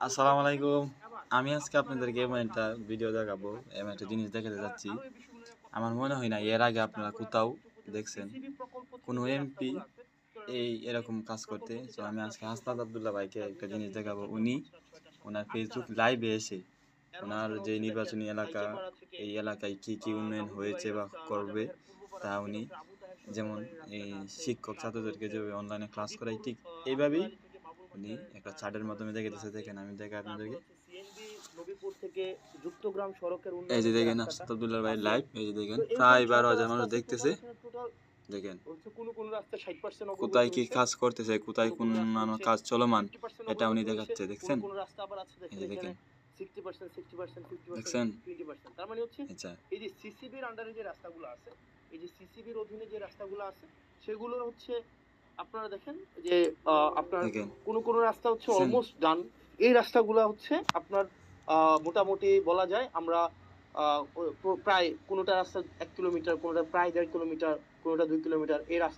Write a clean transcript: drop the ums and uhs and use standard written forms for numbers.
আসসালামু আলাইকুম। আমি আজকে আপনাদেরকে এমন একটা ভিডিও দেখাবো, এমন একটা জিনিস দেখাতে যাচ্ছি। আমার মনে হয় না এর আগে আপনারা কোথাও দেখছেন কোনো এমপি এরকম কাজ করতে। তো আমি আজকে হাসনাত আব্দুল্লাহ ভাইকে একটা জিনিস দেখাবো। উনি ওনার ফেসবুক লাইভে এসে ওনার যে নির্বাচনী এলাকা, এই এলাকায় কি কি উন্নয়ন হয়েছে বা করবে তা উনি, যেমন এই শিক্ষক ছাত্রদেরকে যেভাবে অনলাইনে ক্লাস করায় ঠিক এইভাবেই উনি একটা চার্টের মাধ্যমে দেখাইতেছে। দেখেন, আমি দেখাই আপনাদেরকে। এই যে দেখেন আস্তাদুল্লাহ ভাই লাইভ, এই যে দেখেন প্রায় 12,000 মানুষ দেখতেছে। দেখেন কোথায় কি কাজ করতেছে, কোথায় কোন কাজ চলমান, এটা উনি দেখাচ্ছে। দেখছেন, এই যে দেখেন, দেখছেন। আচ্ছা, এই যে সিসিবির আন্ডারে যে রাস্তাগুলো আছে, এই যে সিসিবির অধীনে যে রাস্তাগুলো আছে, সেগুলো হচ্ছে আপনারা দেখেন যে আপনার দেখেন, কোন রাস্তা হচ্ছে দেখছেন। Almost done. এই রাস্তাগুলো হচ্ছে আপনার মোটামুটি বলা যায় আমরা প্রায় কোনোটা রাস্তা 1 কিলোমিটার, কোনোটা প্রায় 1.5 কিলোমিটার, কোনোটা 2 কিলোমিটার এই রাস্তা